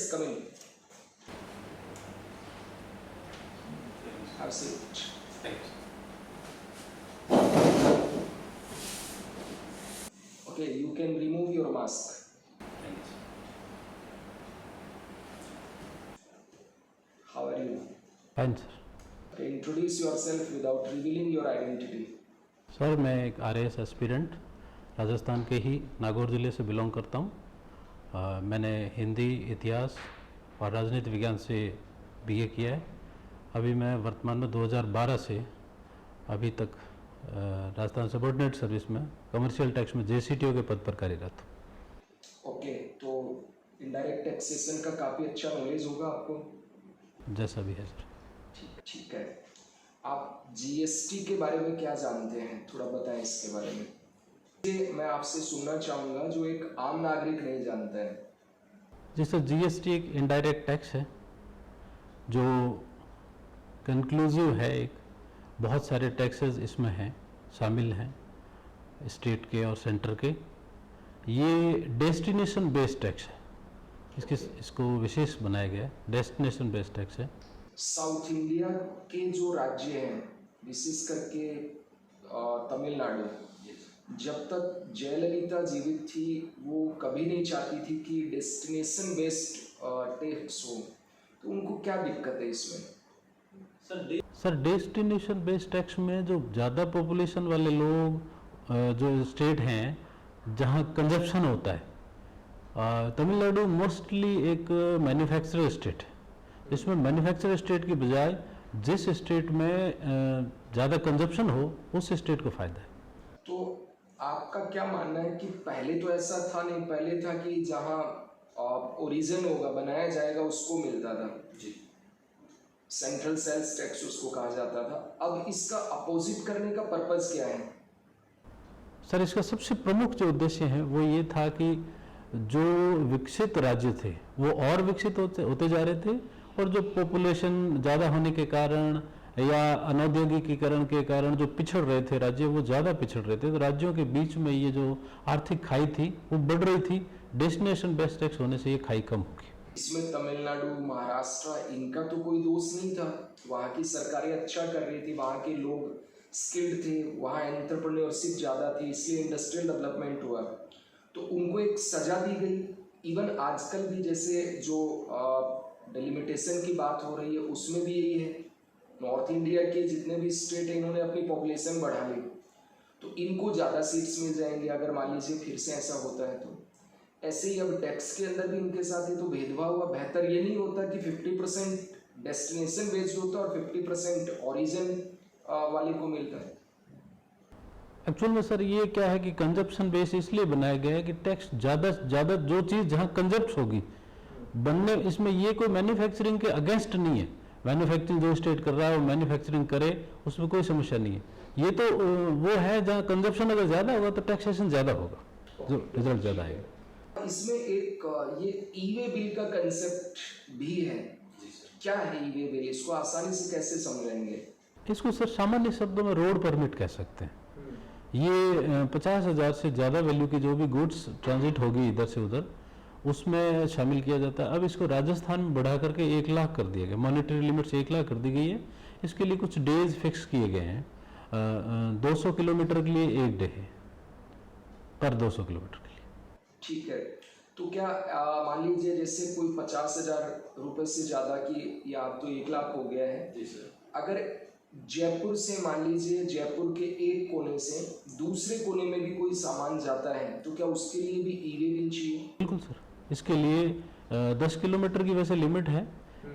Yes, come in. Have a seat. Thanks. Okay, you can remove your mask. Thanks. How are you? Fine sir. Okay, introduce yourself without revealing your identity. Sir मैं एक RAS aspirant Rajasthan के ही नागौर ज़िले से belong करता हूँ। मैंने हिंदी, इतिहास और राजनीति विज्ञान से BA किया है। अभी मैं वर्तमान में 2012 से अभी तक राजस्थान सबऑर्डिनेट सर्विस में कमर्शियल टैक्स में JCTO के पद पर कार्यरत हूँ। ओके, तो इनडायरेक्ट टैक्सेशन का काफ़ी अच्छा नॉलेज होगा आपको। जैसा भी है सर। ठीक है। आप GST के बारे में क्या जानते हैं, थोड़ा बताएं इसके बारे में। ये मैं आपसे सुनना चाहूँगा जो एक आम नागरिक नहीं जानता है। जी सर, GST एक इनडायरेक्ट टैक्स है जो कंक्लूसिव है। एक बहुत सारे टैक्सेस इसमें हैं, शामिल हैं, स्टेट के और सेंटर के। ये डेस्टिनेशन बेस्ड टैक्स है, इसको विशेष बनाया गया है। डेस्टिनेशन बेस्ड टैक्स है। साउथ इंडिया के जो राज्य हैं, विशेष करके तमिलनाडु, जब तक जयललिता जीवित थी वो कभी नहीं चाहती थी कि डेस्टिनेशन बेस्ड टैक्स हो, तो उनको क्या दिक्कत है इसमें? सर डेस्टिनेशन बेस्ड टैक्स में जो ज़्यादा पॉपुलेशन वाले लोग जो स्टेट हैं जहाँ कंजप्शन होता है, तमिलनाडु मोस्टली एक मैन्युफैक्चरर स्टेट है। इसमें मैन्युफैक्चरर स्टेट की बजाय जिस स्टेट में ज़्यादा कंजप्शन हो उस स्टेट को फ़ायदा है। तो आपका क्या मानना है कि पहले तो ऐसा था नहीं, पहले था कि जहाँ ओरिजिन होगा, बनाया जाएगा, उसको मिलता था जी, सेंट्रल सेल्स टैक्स उसको कहा जाता था। अब इसका अपोजिट करने का पर्पस क्या है? सर इसका सबसे प्रमुख जो उद्देश्य है वो ये था कि जो विकसित राज्य थे वो और विकसित होते जा रहे थे, और जो पॉपुलेशन ज़्यादा होने के कारण या अनौद्योगिकीकरण के कारण जो पिछड़ रहे थे राज्य, वो ज़्यादा पिछड़ रहे थे। तो राज्यों के बीच में ये जो आर्थिक खाई थी वो बढ़ रही थी। डेस्टिनेशन बेस्ड टैक्स होने से ये खाई कम होगी। इसमें तमिलनाडु, महाराष्ट्र, इनका तो कोई दोष नहीं था। वहाँ की सरकारें अच्छा कर रही थी, वहाँ के लोग स्किल्ड थे, वहाँ एंटरप्रेन्योरशिप ज़्यादा थी, इसलिए इंडस्ट्रियल डेवलपमेंट हुआ, तो उनको एक सजा दी गई। इवन आजकल भी जैसे जो डिलिमिटेशन की बात हो रही है उसमें भी यही है। नॉर्थ इंडिया के जितने भी स्टेट हैं इन्होंने अपनी पॉपुलेशन बढ़ा ली, तो इनको ज़्यादा सीट्स मिल जाएंगे अगर मान लीजिए फिर से ऐसा होता है। तो ऐसे ही अब टैक्स के अंदर भी इनके साथ ही तो भेदभाव हुआ। बेहतर ये नहीं होता कि 50% डेस्टिनेशन बेस्ड होता और 50% ओरिजिन वाले को मिलता है? एक्चुअल में सर ये क्या है कि कंजप्शन बेस इसलिए बनाया गया है कि टैक्स ज़्यादा से ज़्यादा जो चीज़ जहाँ कंजप्ट होगी बनने, इसमें ये कोई मैन्युफैक्चरिंग के अगेंस्ट नहीं है। मैन्युफैक्चरिंग जो स्टेट कर रहा है वो मैन्युफैक्चरिंग करे, उसमें कोई समस्या नहीं है। ये तो वो है जहाँ कंजप्शन अगर ज़्यादा होगा तो टैक्सेशन ज़्यादा होगा, जो रिजल्ट ज़्यादा आएगा। इसमें एक ये ई-वे बिल का कंसेप्ट भी है। क्या है ई-वे बिल? इसको आसानी से कैसे समझेंगे? इसको सर सामान्य शब्दों में रोड परमिट कह सकते हैं। ये 50,000 से ज़्यादा वैल्यू की जो भी गुड्स ट्रांजिट होगी इधर से उधर, उसमें शामिल किया जाता है। अब इसको राजस्थान में बढ़ा करके 1 लाख कर दिया गया, मॉनेटरी लिमिट से 1 लाख कर दी गई है। इसके लिए कुछ डेज फिक्स किए गए हैं। 200 किलोमीटर के लिए 1 डे है पर 200 किलोमीटर के लिए। ठीक है, तो क्या मान लीजिए जैसे कोई 50,000 रुपये से ज़्यादा की, या अब तो 1 लाख हो गया है जी सर, अगर जयपुर से मान लीजिए जयपुर के एक कोने से दूसरे कोने में भी कोई सामान जाता है, तो क्या उसके लिए भी ई-वे बिल चाहिए? बिल्कुल सर, इसके लिए 10 किलोमीटर की वैसे लिमिट है,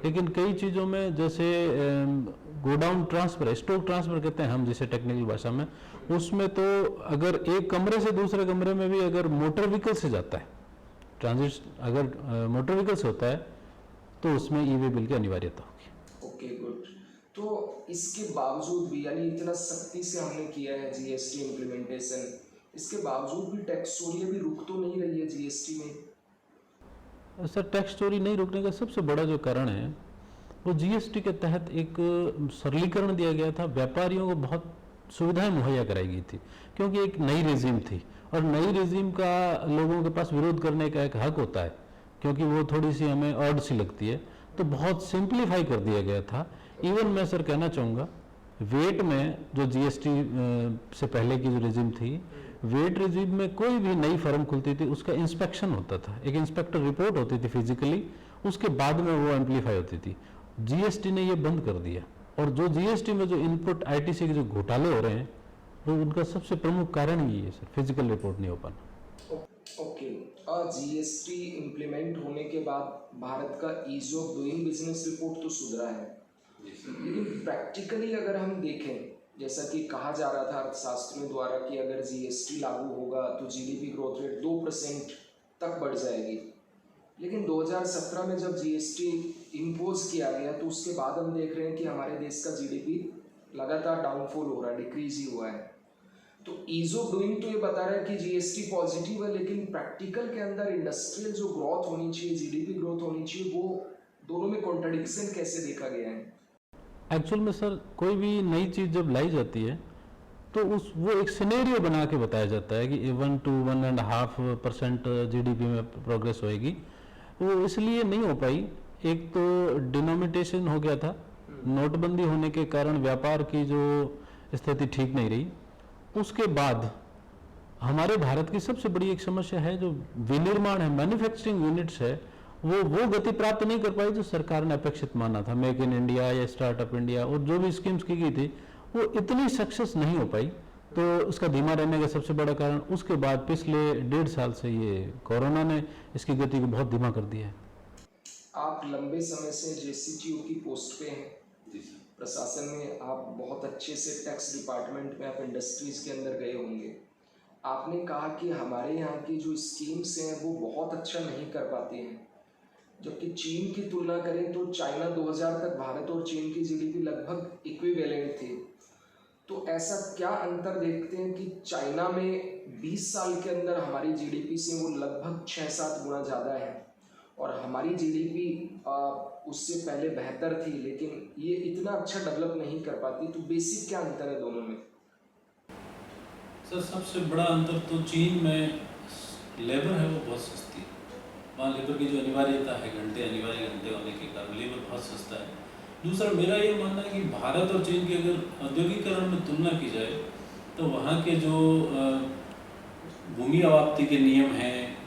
लेकिन कई चीज़ों में जैसे गोडाउन ट्रांसफ़र, स्टॉक ट्रांसफ़र कहते हैं हम जिसे टेक्निकल भाषा में, उसमें तो अगर एक कमरे से दूसरे कमरे में भी अगर मोटर व्हीकल से जाता है, ट्रांजिट अगर मोटर व्हीकल से होता है तो उसमें ई-वे बिल की अनिवार्यता होगी। Okay, good. तो इसके बावजूद भी, यानी इतना सख्ती से हमने किया है GST इम्प्लीमेंटेशन, इसके बावजूद भी टैक्स चोरी अभी रुक तो नहीं रही है GST में? सर टैक्स चोरी नहीं रुकने का सबसे बड़ा जो कारण है वो GST के तहत एक सरलीकरण दिया गया था। व्यापारियों को बहुत सुविधाएं मुहैया कराई गई थी, क्योंकि एक नई रेजिम थी और नई रेजिम का लोगों के पास विरोध करने का एक हक होता है, क्योंकि वो थोड़ी सी हमें ऑड सी लगती है, तो बहुत सिंप्लीफाई कर दिया गया था। इवन मैं सर कहना चाहूँगा, वेट में जो जीएसटी से पहले की जो रिजिम थी, वेट रिजिम में कोई भी नई फर्म खुलती थी उसका इंस्पेक्शन होता था, एक इंस्पेक्टर रिपोर्ट होती थी फिजिकली, उसके बाद में वो एम्पलीफाई होती थी। जीएसटी ने ये बंद कर दिया, और जो जीएसटी में जो इनपुट आईटीसी के जो घोटाले हो रहे हैं, वो उनका सबसे प्रमुख कारण ही है सर, फिजिकल रिपोर्ट नहीं हो पाना। ओके, जीएसटी इम्प्लीमेंट होने के बाद भारत का ease of doing business report तो सुधरा है, लेकिन प्रैक्टिकली अगर हम देखें, जैसा कि कहा जा रहा था अर्थशास्त्रियों द्वारा कि अगर जीएसटी लागू होगा तो जीडीपी ग्रोथ रेट 2% तक बढ़ जाएगी, लेकिन 2017 में जब जीएसटी इम्पोज किया गया तो उसके बाद हम देख रहे हैं कि हमारे देश का जीडीपी लगातार डाउनफॉल हो रहा है, डिक्रीज ही हुआ है। तो ईज ऑफ डूइंग तो ये बता रहा है कि जीएसटी पॉजिटिव है, लेकिन प्रैक्टिकल के अंदर इंडस्ट्रियल जो ग्रोथ होनी चाहिए, जीडीपी ग्रोथ होनी चाहिए, वो दोनों में कॉन्ट्रडिक्शन कैसे देखा गया है? एक्चुअल में सर, कोई भी नई चीज़ जब लाई जाती है तो वो एक सिनेरियो बना के बताया जाता है कि 1 to 1.5% जीडीपी में प्रोग्रेस होएगी। वो इसलिए नहीं हो पाई, एक तो डिनोमिनेशन हो गया था, नोटबंदी होने के कारण व्यापार की जो स्थिति ठीक नहीं रही। उसके बाद हमारे भारत की सबसे बड़ी एक समस्या है जो विनिर्माण है, मैन्युफैक्चरिंग यूनिट्स है, वो गति प्राप्त नहीं कर पाई जो सरकार ने अपेक्षित माना था। मेक इन इंडिया या स्टार्टअप इंडिया और जो भी स्कीम्स की गई थी, वो इतनी सक्सेस नहीं हो पाई, तो उसका धीमा रहने का सबसे बड़ा कारण उसके बाद पिछले 1.5 साल से ये कोरोना ने इसकी गति को बहुत धीमा कर दिया है। आप लंबे समय से जेसीटीयू की पोस्ट पे हैं, प्रशासन में आप बहुत अच्छे से टैक्स डिपार्टमेंट में आप इंडस्ट्रीज के अंदर गए होंगे। आपने कहा कि हमारे यहाँ की जो स्कीम्स हैं वो बहुत अच्छा नहीं कर पाती हैं, जबकि चीन की तुलना करें तो चाइना 2000 तक भारत और चीन की जीडीपी लगभग इक्विवेलेंट थी। तो ऐसा क्या अंतर देखते हैं कि चाइना में 20 साल के अंदर हमारी जीडीपी से वो लगभग 6-7 गुना ज़्यादा है, और हमारी जीडीपी उससे पहले बेहतर थी, लेकिन ये इतना अच्छा डेवलप नहीं कर पाती। तो बेसिक क्या अंतर है दोनों में? सर, सबसे बड़ा अंतर तो चीन में लेबर है वो बहुत सस्ती है। वहाँ लेबर की जो अनिवार्यता है, अनिवार्य घंटे होने के कारण लेबर बहुत सस्ता है। दूसरा, मेरा ये मानना है कि भारत और चीन की अगर औद्योगिकरण में तुलना की जाए तो वहाँ के जो भूमि अवाप्ति के नियम हैं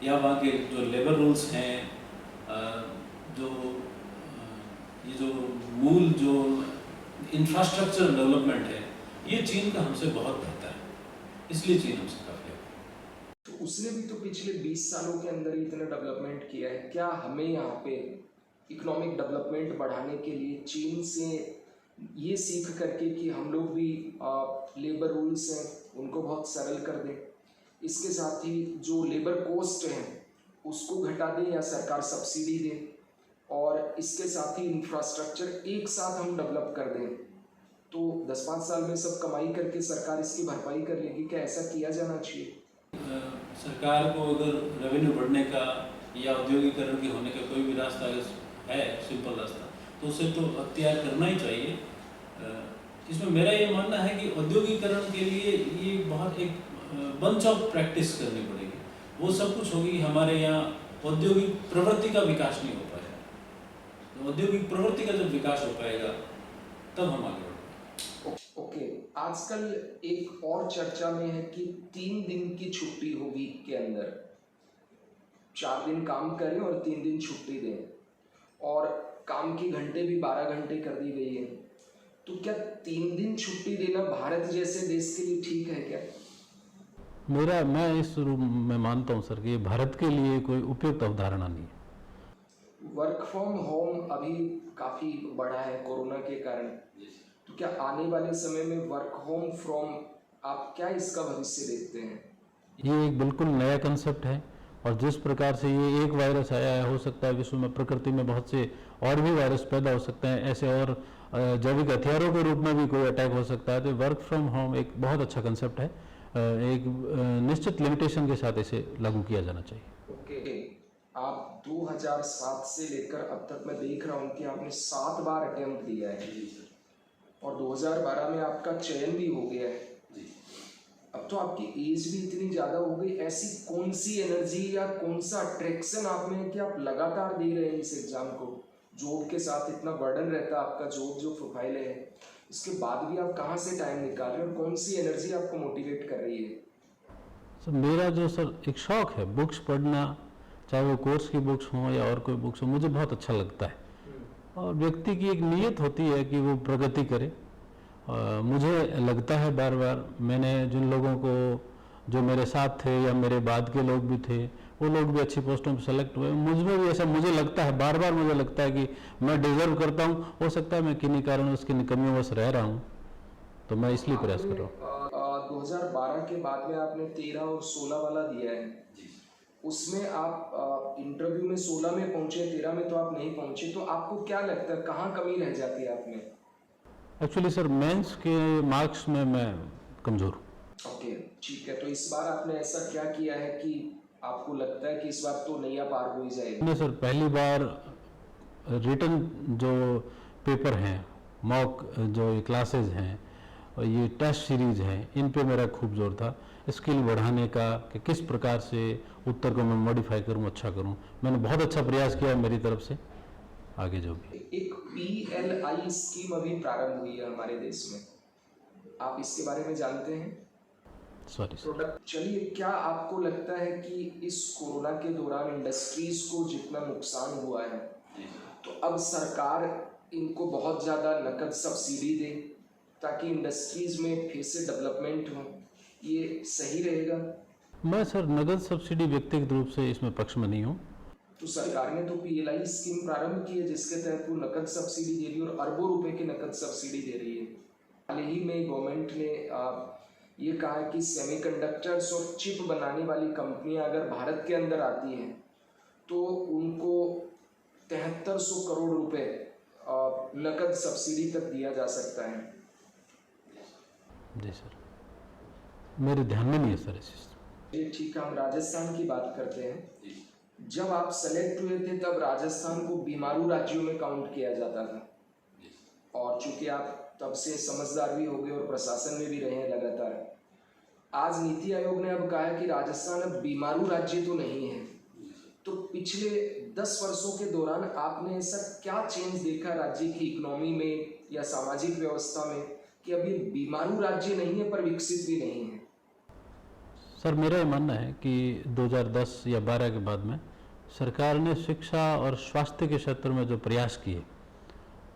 या वहाँ के जो लेबर रूल्स हैं, ये जो मूल जो इंफ्रास्ट्रक्चर डेवलपमेंट है, ये चीन का हमसे बहुत बेहतर है, इसलिए चीन हमसे काफ़ी है। तो उसने भी तो पिछले 20 सालों के अंदर इतना डेवलपमेंट किया है। क्या हमें यहाँ पे इकोनॉमिक डेवलपमेंट बढ़ाने के लिए चीन से ये सीख करके कि हम लोग भी लेबर रूल्स हैं उनको बहुत सरल कर दें, इसके साथ ही जो लेबर कॉस्ट है उसको घटा दें या सरकार सब्सिडी दे, और इसके साथ ही इंफ्रास्ट्रक्चर एक साथ हम डेवलप कर दें, तो 10-5 साल में सब कमाई करके सरकार इसकी भरपाई कर लेगी? क्या ऐसा किया जाना चाहिए? सरकार को अगर रेवेन्यू बढ़ने का या औद्योगिकरण के होने का कोई भी रास्ता अगर है, सिंपल रास्ता, तो उसे तो अख्तियार करना ही चाहिए। इसमें मेरा ये मानना है कि औद्योगिकरण के लिए ये बहुत एक बंच ऑफ प्रैक्टिस करनी पड़ेगी। वो सब कुछ होगी कि हमारे यहाँ औद्योगिक प्रवृत्ति का विकास नहीं हो पाएगा। तो औद्योगिक प्रवृत्ति का जब विकास हो पाएगा तब हम आगे बढ़ेंगे। ओके, आजकल एक और चर्चा में है कि 3 दिन की छुट्टी हो वीक के अंदर, 4 दिन काम करें और 3 दिन छुट्टी दें, और काम की घंटे भी 12 घंटे कर दी गई है। तो क्या 3 दिन छुट्टी देना भारत जैसे देश के लिए ठीक है क्या? मैं इस रूप में मानता हूँ सर कि ये भारत के लिए कोई उपयुक्त अवधारणा नहीं है। वर्क फ्रॉम होम अभी काफ़ी बढ़ा है कोरोना के कारण, तो क्या आने वाले समय में वर्क होम फ्रॉम, आप क्या इसका भविष्य देखते हैं? ये एक बिल्कुल नया कंसेप्ट है, और जिस प्रकार से ये एक वायरस आया है, हो सकता है विश्व में प्रकृति में बहुत से और भी वायरस पैदा हो सकते हैं, ऐसे और जैविक हथियारों के रूप में भी कोई अटैक हो सकता है। तो वर्क फ्रॉम होम एक बहुत अच्छा कंसेप्ट है, एक निश्चित लिमिटेशन के साथ इसे लागू किया जाना चाहिए। ओके, आप 2007 से लेकर अब तक मैं देख रहा हूँ कि आपने 7 बार अटेम्प्ट दिया है, और 2012 में आपका चयन भी हो गया है। अब तो आपकी एज भी इतनी ज़्यादा हो गई, ऐसी कौन सी एनर्जी या कौन सा अट्रैक्शन आप में है कि आप लगातार दे रहे हैं इस एग्ज़ाम को? जॉब के साथ इतना बर्डन रहता है आपका, जॉब जो प्रोफाइल है, इसके बाद भी आप कहाँ से टाइम निकाल रहे हैं और कौन सी एनर्जी आपको मोटिवेट कर रही है? सर मेरा जो सर एक शौक़ है बुक्स पढ़ना, चाहे वो कोर्स की बुक्स हों या और कोई बुक्स हो, मुझे बहुत अच्छा लगता है। और व्यक्ति की एक नीयत होती है कि वो प्रगति करे। मुझे लगता है बार बार, मैंने जिन लोगों को जो मेरे साथ थे या मेरे बाद के लोग भी थे, वो लोग भी अच्छी पोस्टों पर सेलेक्ट हुए, मुझमें भी ऐसा मुझे लगता है, बार बार मुझे लगता है कि मैं डिजर्व करता हूँ। हो सकता है मैं किन्हीं कारण उसकी कमियों रह रहा हूँ, तो मैं इसलिए प्रयास कर रहा हूँ। 2012 के बाद में आपने 13 और 16 वाला दिया है, उसमें आप इंटरव्यू में 16 में पहुंचे, 13 में तो आप नहीं पहुंचे, तो आपको क्या लगता है कहाँ कमी रह जाती है आप में? एक्चुअली सर मेंस के मार्क्स में मैं कमज़ोर हूँ। ओके, ठीक है। तो इस बार आपने ऐसा क्या किया है कि आपको लगता है कि इस बार तो नैया पार हो ही जाएगी? नहीं सर, पहली बार रिटन जो पेपर हैं, मॉक जो क्लासेज हैं और ये टेस्ट सीरीज हैं, इन पे मेरा खूब जोर था, स्किल बढ़ाने का कि किस प्रकार से उत्तर को मैं मॉडिफाई करूं, अच्छा करूं। मैंने बहुत अच्छा प्रयास किया मेरी तरफ से। आगे जो भी एक PLI स्कीम अभी प्रारंभ हुई है हमारे देश में, आप इसके बारे में जानते हैं? प्रोडक्ट, चलिए, क्या आपको लगता है कि इस कोरोना के दौरान इंडस्ट्रीज को जितना नुकसान हुआ है, तो अब सरकार इनको बहुत ज़्यादा नकद सब्सिडी दे ताकि इंडस्ट्रीज में फिर से डेवलपमेंट हो, ये सही रहेगा? मैं सर नगद सब्सिडी व्यक्तिगत रूप से इसमें पक्ष में नहीं हूँ। तो सरकार ने तो PLI स्कीम प्रारंभ की है जिसके तहत वो नकद सब्सिडी दे रही है और अरबों रुपए की नकद सब्सिडी दे रही है। हाल ही में गवर्नमेंट ने ये कहा है कि सेमीकंडक्टर्स और चिप बनाने वाली कंपनियां अगर भारत के अंदर आती हैं तो उनको 7300 करोड़ रुपए नकद सब्सिडी तक दिया जा सकता है। जी सर, मेरे ध्यान में नहीं है सर इस। ठीक है, हम राजस्थान की बात करते हैं। जब आप सेलेक्ट हुए थे तब राजस्थान को बीमारू राज्यों में काउंट किया जाता था और चूंकि आप तब से समझदार भी हो गए और प्रशासन में भी रहे हैं लगातार, आज नीति आयोग ने अब कहा है कि राजस्थान अब बीमारू राज्य तो नहीं है। तो पिछले 10 वर्षों के दौरान आपने ऐसा क्या चेंज देखा राज्य की इकोनॉमी में या सामाजिक व्यवस्था में कि अभी बीमारू राज्य नहीं है पर विकसित भी नहीं है? सर मेरा ये मानना है कि 2010 या 12 के बाद में सरकार ने शिक्षा और स्वास्थ्य के क्षेत्र में जो प्रयास किए,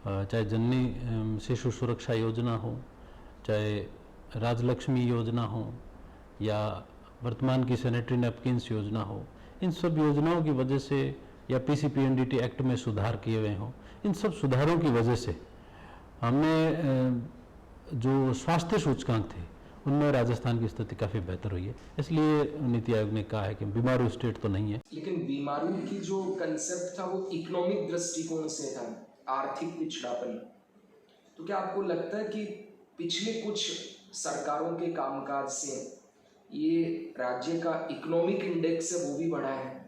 चाहे जननी शिशु सुरक्षा योजना हो, चाहे राजलक्ष्मी योजना हो या वर्तमान की सैनिटरी नैपकिन्स योजना हो, इन सब योजनाओं की वजह से या PCPNDT एक्ट में सुधार किए हुए हों, इन सब सुधारों की वजह से हमने जो स्वास्थ्य सूचकांक थे उनमें राजस्थान की स्थिति काफ़ी बेहतर हुई है। इसलिए नीति आयोग ने कहा है कि बीमारू स्टेट तो नहीं है। लेकिन बीमारू की जो कंसेप्ट था वो इकोनॉमिक दृष्टिकोण से था, आर्थिक पिछड़ापन। तो क्या आपको लगता है कि पिछले कुछ सरकारों के कामकाज से ये राज्य का इकोनॉमिक इंडेक्स है वो भी बढ़ा है?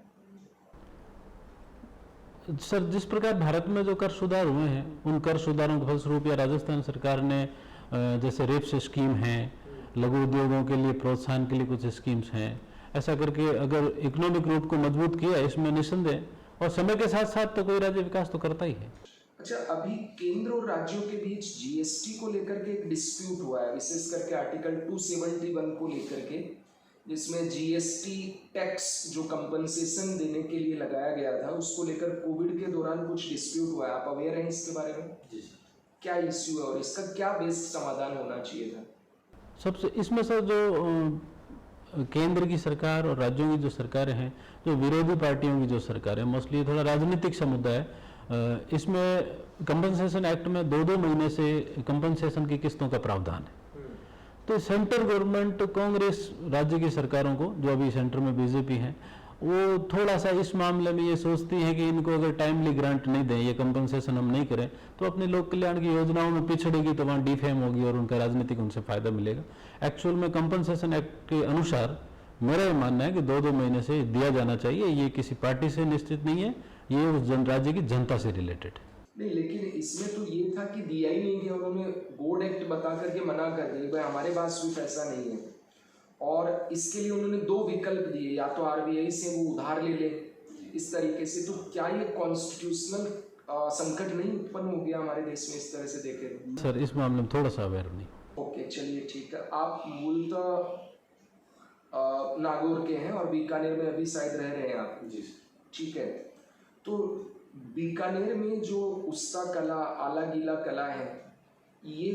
सर जिस प्रकार भारत में जो कर सुधार हुए हैं, उन कर सुधारों के फलस्वरूप या राजस्थान सरकार ने जैसे रेप्स स्कीम है, लघु उद्योगों के लिए प्रोत्साहन के लिए कुछ स्कीम्स हैं, ऐसा करके अगर इकोनॉमिक रूप को मजबूत किया इसमें निस्संदेह, और समय के साथ साथ तो कोई राज्य विकास तो करता ही है। अच्छा, अभी केंद्र और राज्यों के बीच GST को लेकर के एक डिस्प्यूट हुआ है, विशेष करके आर्टिकल 271 को लेकर के, जिसमें GST टैक्स जो कंपनसेशन देने के लिए लगाया गया था उसको लेकर कोविड के दौरान कुछ डिस्प्यूट हुआ है। आप अवेयर हैं इसके बारे में? क्या इश्यू है और इसका क्या बेस्ट समाधान होना चाहिए था? सबसे इसमें सर जो केंद्र की सरकार और राज्यों की जो सरकारें हैं, जो विरोधी पार्टियों की जो सरकार है, मोस्टली थोड़ा राजनीतिक सा मुद्दा है। इसमें कंपनसेशन एक्ट में 2-2 महीने से कंपनसेशन की किस्तों का प्रावधान है। तो सेंट्रल गवर्नमेंट कांग्रेस राज्य की सरकारों को, जो अभी सेंटर में BJP है, वो थोड़ा सा इस मामले में ये सोचती है कि इनको अगर टाइमली ग्रांट नहीं दें, ये कंपनसेशन हम नहीं करें तो अपने लोक कल्याण की योजनाओं में पिछड़ेगी, तो वहाँ डिफेम होगी और उनका राजनीतिक उनसे फायदा मिलेगा। एक्चुअल में कंपनसेशन एक्ट के अनुसार मेरा ये मानना है कि 2-2 महीने से दिया जाना चाहिए। ये किसी पार्टी से निश्चित नहीं है, ये उस राज्य की जनता से रिलेटेड है। नहीं, लेकिन इसमें तो ये था कि दिया ही नहीं गया, उन्होंने बोर्ड एक्ट बता करके मना कर दिया, भाई हमारे पास कोई पैसा नहीं है। और इसके लिए उन्होंने 2 विकल्प दिए, या तो आरबीआई से वो उधार ले ले इस तरीके से। तो क्या ये कॉन्स्टिट्यूशनल संकट नहीं उत्पन्न हो गया हमारे देश में इस तरह से देखे तो? सर इस मामले में थोड़ा सा अवेयर नहीं। ओके, चलिए ठीक है। आप मूलतः नागौर के हैं और बीकानेर में अभी शायद रह रहे हैं आप? जी। ठीक है। तो बीकानेर में जो उस्ता कला, आला गीला कला है, ये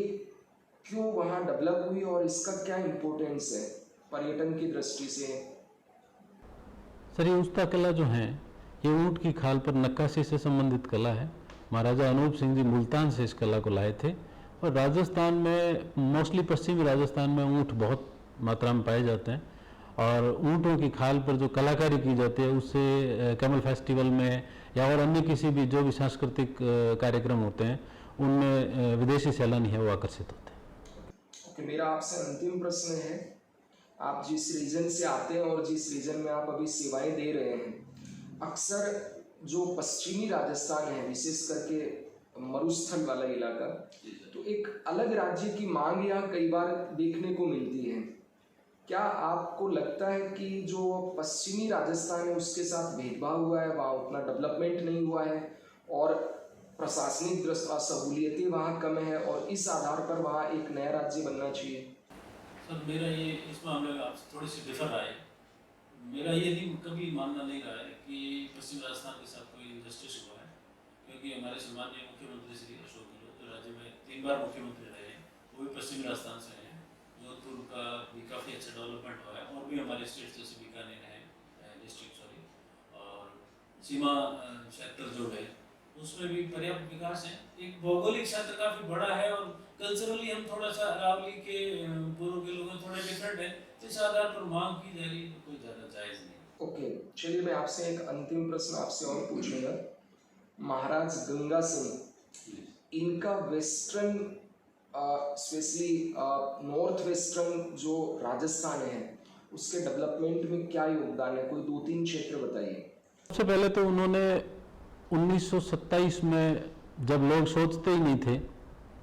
क्यों वहाँ डेवलप हुई और इसका क्या इम्पोर्टेंस है पर्यटन की दृष्टि से? सर ये उस्ता कला जो है ये ऊँट की खाल पर नक्काशी से संबंधित कला है। महाराजा अनूप सिंह जी मुल्तान से इस कला को लाए थे और राजस्थान में, मोस्टली पश्चिमी राजस्थान में ऊँट बहुत मात्रा में पाए जाते हैं और ऊँटों की खाल पर जो कलाकारी की जाती है उससे कैमल फेस्टिवल में या और अन्य किसी भी जो भी सांस्कृतिक कार्यक्रम होते हैं उनमें विदेशी सैलानी है वो आकर्षित होते हैं। ओके, मेरा आपसे अंतिम प्रश्न है, आप जिस रीजन से आते हैं और जिस रीजन में आप अभी सेवाएं दे रहे हैं, अक्सर जो पश्चिमी राजस्थान है, विशेष करके मरुस्थल वाला इलाका, तो एक अलग राज्य की मांग यहाँ कई बार देखने को मिलती है। क्या आपको लगता है कि जो पश्चिमी राजस्थान है उसके साथ भेदभाव हुआ है, वहाँ उतना डेवलपमेंट नहीं हुआ है और प्रशासनिक सहूलियतें वहाँ कम है और इस आधार पर वहाँ एक नया राज्य बनना चाहिए? सर मेरा ये इस मामले में आपसे थोड़ी सी डिफर रहा है। मेरा ये नहीं कभी मानना नहीं रहा है कि पश्चिम राजस्थान के साथ कोई इंजस्टिस हुआ है, क्योंकि हमारे सम्माननीय मुख्यमंत्री श्री अशोक गहलोत जो राज्य में 3 बार मुख्यमंत्री रहे हैं वो भी पश्चिमी राजस्थान से हैं। जोधपुर का भी काफ़ी अच्छा डेवलपमेंट हुआ है और भी हमारे स्टेट जैसे बीकानेर है डिस्ट्रिक्ट सॉरी और सीमा क्षेत्र जो है उसमें भी पर्याप्त विकास है। एक भौगोलिक क्षेत्र काफ़ी बड़ा है और कल्चरली हम थोड़ा सा अरावली के पूर्व के लोग थोड़े डिफरेंट है, इस आधार पर मांग की जा रही है, कोई ज़्यादा जायज़ नहीं। ओके, चलिए मैं आपसे एक अंतिम प्रश्न आपसे और पूछूंगा। महाराज गंगा सिंह, इनका वेस्टर्न स्पेशली नॉर्थ वेस्टर्न जो राजस्थान है उसके डेवलपमेंट में क्या योगदान है? कोई 2-3 क्षेत्र बताइए। सबसे पहले तो उन्होंने 1927 में, जब लोग सोचते ही नहीं थे,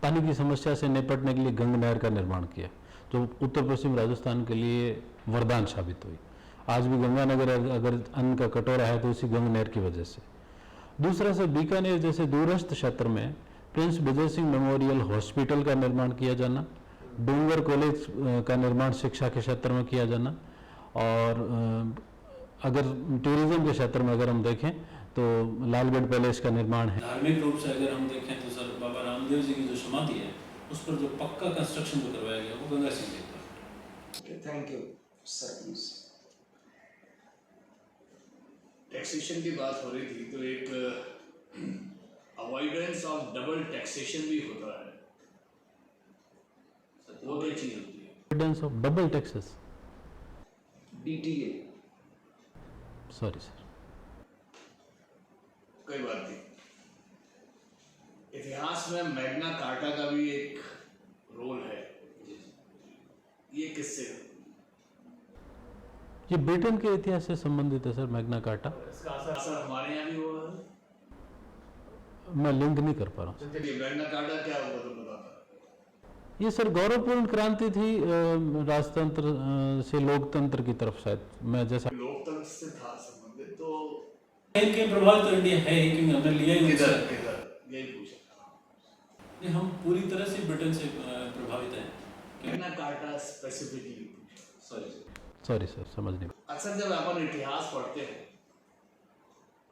पानी की समस्या से निपटने के लिए गंगा नहर का निर्माण किया जो उत्तर पश्चिम राजस्थान के लिए वरदान साबित हुई। आज भी गंगानगर अगर अन्न का कटोरा है तो उसी गंगा नहर की वजह से। दूसरा से बीकानेर जैसे दूरस्थ क्षेत्र में Prince Vijay Singh memorial hospital का निर्माण किया जाना, डूंगर कॉलेज का निर्माण शिक्षा के क्षेत्र में किया जाना और अगर टूरिज्म के क्षेत्र में अगर हम देखें तो लालगढ़ पैलेस का निर्माण है। धार्मिक रूप से अगर हम देखें तो सर बाबा रामदेव जी की जो समाधि है उस पर जो पक्का कंस्ट्रक्शन जो करवाया गया वो गंगा सिंह जी का। Okay, thank you sir. Please. Taxation की बात हो रही थी तो एक अवॉइडेंस ऑफ डबल टैक्सेशन भी होता है, वो क्या चीज होती है? Avoidance of double taxes, DTA। Sorry sir, कोई बात नहीं। इतिहास में मैग्ना कार्टा का भी एक रोल है, ये किससे? ये ब्रिटेन के इतिहास से संबंधित है सर मैग्ना कार्टा। इसका असर हमारे यहाँ भी हुआ है? मैं लिंक नहीं कर पा रहा हूँ। चलिए, मैग्ना कार्टा क्या हुआ तो बताता। ये सर गौरवपूर्ण क्रांति थी राजतंत्र से लोकतंत्र की तरफ, शायद मैं जैसा लोकतंत्र से था संबंधित तो इनके प्रभाव तो इंडिया है ही, क्योंकि हमने लिया ही किधर उनसे। किधर यही पूछा। नहीं, हम पूरी तरह से ब्रिटेन से प्रभावित हैं। मैग्ना कार्टा स्पेसिफिकली पूछा। सॉरी सर, समझ नहीं। अक्सर जब अपन इतिहास पढ़ते हैं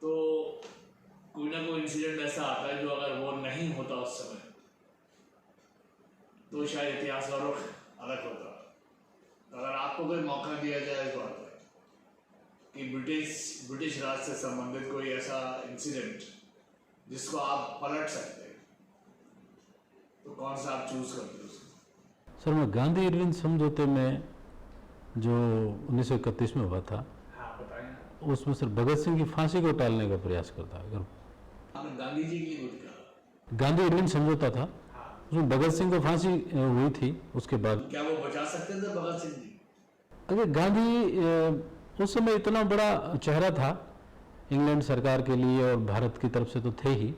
तो कोई ना कोई इंसिडेंट ऐसा आता है जो अगर वो नहीं होता उस समय तो शायद इतिहास का रुख अलग होता। अगर आपको कोई मौका दिया जाए इस बात पर कि ब्रिटिश राज से संबंधित कोई ऐसा इंसिडेंट जिसको आप पलट सकते हैं तो कौन सा आप चूज करते हो उसको? सर मैं गांधी इरविन समझौते में जो 1931 में हुआ था, हाँ बताएं। उसमें सर भगत सिंह की फांसी को टालने का प्रयास करता। अगर आपने गांधी जी के लिए कुछ कहा? गांधी इरविन समझौता था, उसमें भगत सिंह को फांसी हुई थी। उसके बाद क्या वो बचा सकते थे भगत सिंह जी? अगर गांधी उस समय इतना बड़ा चेहरा था इंग्लैंड सरकार के लिए और भारत की तरफ से तो थे ही,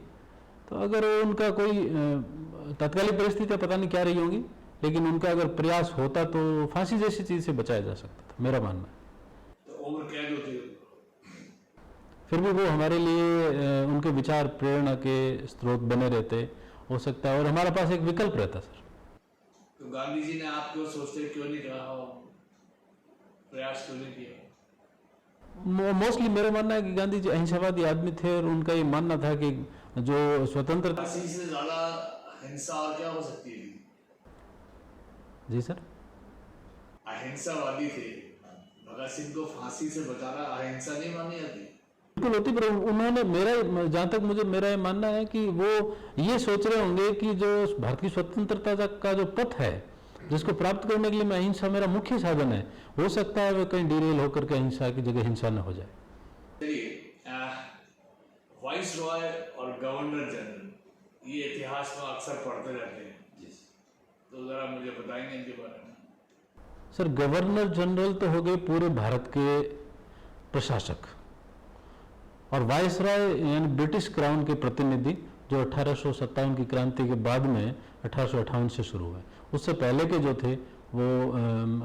तो अगर उनका कोई तत्कालीन परिस्थितियाँ पता नहीं क्या रही होंगी, लेकिन उनका अगर प्रयास होता तो फांसी जैसी चीज से बचाया जा सकता था, मेरा मानना है। तो उम्र कैद होती है। फिर भी वो हमारे लिए उनके विचार प्रेरणा के स्रोत बने रहते, हो सकता है, और हमारे पास एक विकल्प रहता सर। तो गांधी जी ने आपको सोचते क्यों नहीं कहा, प्रयास क्यों नहीं किया? मोस्टली मेरा मानना है कि गांधी जी अहिंसावादी आदमी थे और उनका ये मानना था कि जो स्वतंत्रता। फांसी से ज्यादा हिंसा और क्या हो सकती है? जी सर, अहिंसावादी थे, भगत सिंह को फांसी से बचाना अहिंसा नहीं मानी जाती? बिल्कुल होती, पर उन्होंने, मेरा जहाँ तक मुझे मेरा ये मानना है कि वो ये सोच रहे होंगे कि जो भारत की स्वतंत्रता का जो पथ है जिसको प्राप्त करने के लिए मैं अहिंसा मेरा मुख्य साधन है, हो सकता है वो कहीं डिरेल होकर के अहिंसा की जगह हिंसा न हो जाए। चलिए, वाइस रॉय और गवर्नर जनरल ये इतिहास में अक्सर पढ़ते रहते हैं, तो जरा मुझे बताएंगे इनके बारे में। सर, गवर्नर जनरल तो हो गए पूरे भारत के प्रशासक, और वाइस रॉय यानी ब्रिटिश क्राउन के प्रतिनिधि जो 1857 की क्रांति के बाद में 1858 से शुरू हुए। उससे पहले के जो थे वो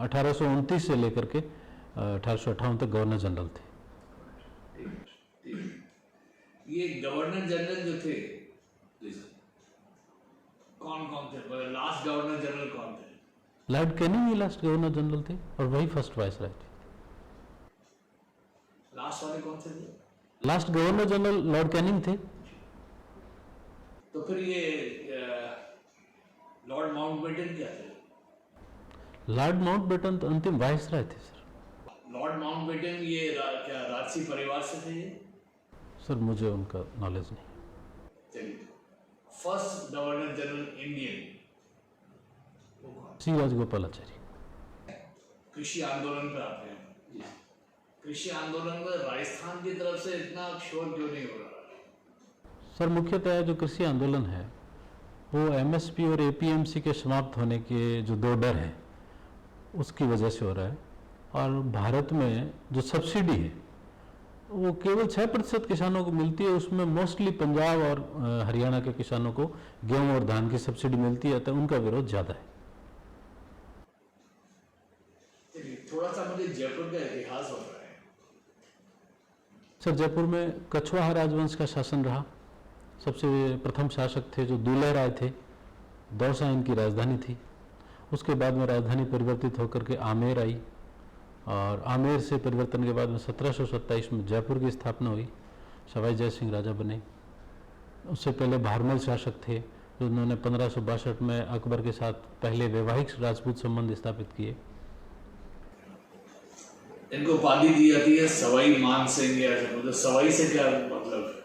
1829 से लेकर के 1858 तक गवर्नर जनरल थे। ये गवर्नर जनरल जो थे कौन कौन थे? लास्ट गवर्नर जनरल कौन थे? लॉर्ड कैनिंग ही लास्ट गवर्नर जनरल थे और वही फर्स्ट वाइस रॉय थे। लास्ट वाले कौन से थे? Last governor general Lord Canning थे। तो फिर ये लॉर्ड माउंटबेटन क्या थे? लॉर्ड माउंटबेटन तो अंतिम वाइस रॉय थे सर। लॉर्ड माउंटबेटन ये क्या राजसी परिवार से थे? सर मुझे उनका नॉलेज नहीं। चलिए, फर्स्ट गवर्नर जनरल इंडियन वो कौन? सी राजगोपालाचारी। कृषि आंदोलन पे आते हैं। कृषि आंदोलन में राजस्थान की तरफ से इतना शोर क्यों नहीं हो रहा? सर मुख्यतः जो कृषि आंदोलन है वो एमएसपी और एपीएमसी के समाप्त होने के जो दो डर हैं उसकी वजह से हो रहा है, और भारत में जो सब्सिडी है वो केवल 6% किसानों को मिलती है, उसमें मोस्टली पंजाब और हरियाणा के किसानों को गेहूं और धान की सब्सिडी मिलती है, तो उनका विरोध ज़्यादा है। चलिए, थोड़ा सा मुझे जयपुर का इतिहास बताएं। सर जयपुर में कछवाहा राजवंश का शासन रहा। सबसे प्रथम शासक थे जो दूल्हे राय थे, दौसा इनकी राजधानी थी। उसके बाद में राजधानी परिवर्तित होकर के आमेर आई, और आमेर से परिवर्तन के बाद में 1727 में जयपुर की स्थापना हुई। सवाई जय सिंह राजा बने। उससे पहले भारमल शासक थे जो उन्होंने 1562 में अकबर के साथ पहले वैवाहिक राजपूत संबंध स्थापित किए। इनको उपाधि दी जाती है सवाई मान सिंह, या मतलब सवाई से क्या मतलब?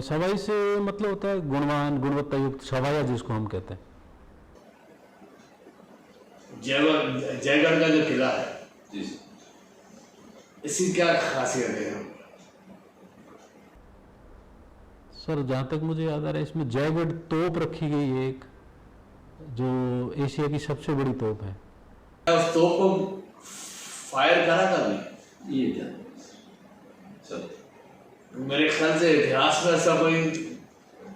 सवाई से मतलब होता है गुणवान, गुणवत्ता युक्त, सवाया जिसको हम कहते हैं। जयगढ़ का जो किला है इसकी क्या खासियत है? सर जहाँ तक मुझे याद आ रहा है इसमें जयगढ़ तोप रखी गई है एक, जो एशिया की सबसे बड़ी तोप है। उस तोप को फायर करा कभी? ये क्या सब मेरे ख्याल से इतिहास में ऐसा कोई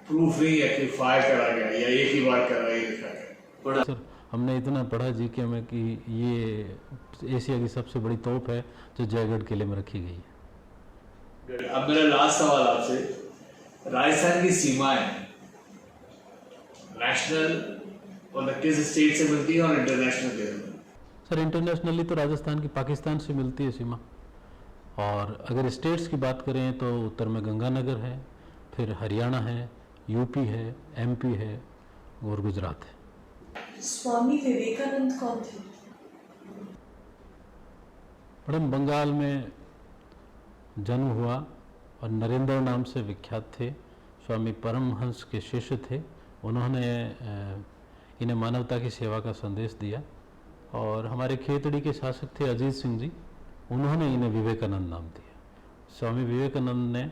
प्रूफ नहीं है कि फायर करा गया या एक ही बार करा ही लिखा गया। सर हमने इतना पढ़ा जीके में कि ये एशिया की सबसे बड़ी तोप है जो जयगढ़ किले में रखी गई है। अब मेरा लास्ट सवाल आपसे, राजस्थान की सीमाएं नेशनल और किस स्टेट से मिलती है और इंटरनेशनल के? सर इंटरनेशनली तो राजस्थान की पाकिस्तान से मिलती है सीमा, और अगर स्टेट्स की बात करें तो उत्तर में गंगानगर है, फिर हरियाणा है, यूपी है, एमपी है और गुजरात है। स्वामी विवेकानंद कौन थे? मैडम बंगाल में जन्म हुआ और नरेंद्र नाम से विख्यात थे। स्वामी परमहंस के शिष्य थे। उन्होंने इन्हें मानवता की सेवा का संदेश दिया, और हमारे खेतड़ी के शासक थे अजीत सिंह जी, उन्होंने इन्हें विवेकानंद नाम दिया। स्वामी विवेकानंद ने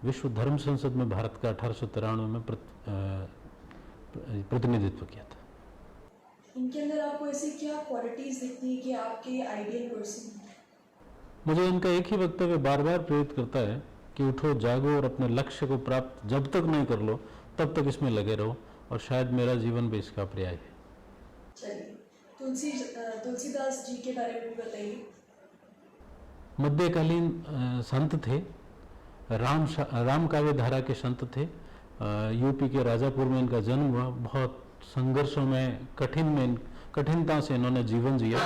विश्व धर्म संसद में भारत का 1893 में प्रतिनिधित्व किया था। इनके अंदर आपको ऐसी क्या क्वालिटीज दिखती है कि आपके आइडियल पर्सन? मुझे इनका एक ही वक्तव्य बार बार प्रेरित करता है कि उठो, जागो और अपने लक्ष्य को प्राप्त जब तक नहीं कर लो तब तक इसमें लगे रहो, और शायद मेरा जीवन भी इसका पर्याय है। चलिए, तुलसीदास जी के बारे में भी बताइए। मध्यकालीन संत थे, राम काव्य धारा के संत थे। यूपी के राजापुर में इनका जन्म हुआ। बहुत संघर्षों में कठिनता से इन्होंने जीवन जिया।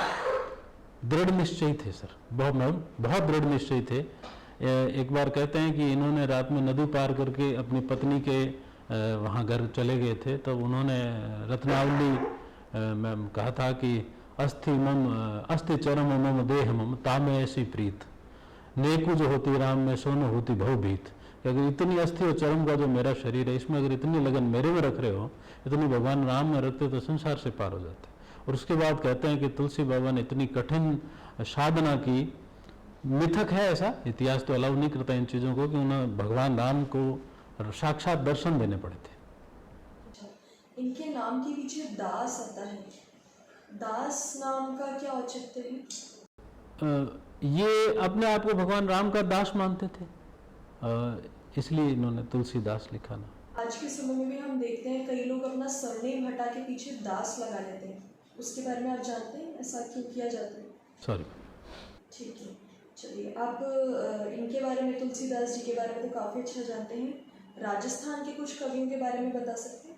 दृढ़ निश्चयी थे सर, बहुत दृढ़ निश्चयी थे। एक बार कहते हैं कि इन्होंने रात में नदी पार करके अपनी पत्नी के वहाँ घर चले गए थे, तो उन्होंने रत्नावली में कहा था कि अस्थि चरम मम देह मम तामे ऐसी प्रीत, नेकु जो होती राम में सोनो होती भवभीत। कि अगर इतनी अस्थि और चरम का जो मेरा शरीर है, इसमें अगर इतनी लगन मेरे में रख रहे हो, इतनी भगवान राम में रखते तो संसार से पार हो जाते। और उसके बाद कहते हैं कि तुलसी बाबा ने इतनी कठिन साधना की। मिथक है ऐसा, इतिहास तो अलाउ नहीं करता इन चीज़ों को, कि उन्हें भगवान राम को साक्षात दर्शन देने पड़े थे। अच्छा, इनके नाम के पीछे दास आता है, दास नाम का क्या औचित्य है? ये अपने आप को भगवान राम का दास मानते थे, इसलिए इन्होंने तुलसीदास लिखा ना। आज के समय में भी हम देखते हैं कई लोग अपना सरनेम हटा के पीछे दास लगा लेते हैं, उसके बारे में आप जानते हैं ऐसा क्यों किया जाता है? सॉरी। ठीक है, चलिए, आप इनके बारे में, तुलसीदास जी के बारे में तो काफ़ी अच्छा जानते हैं। राजस्थान के कुछ कवियों के बारे में बता सकते हैं?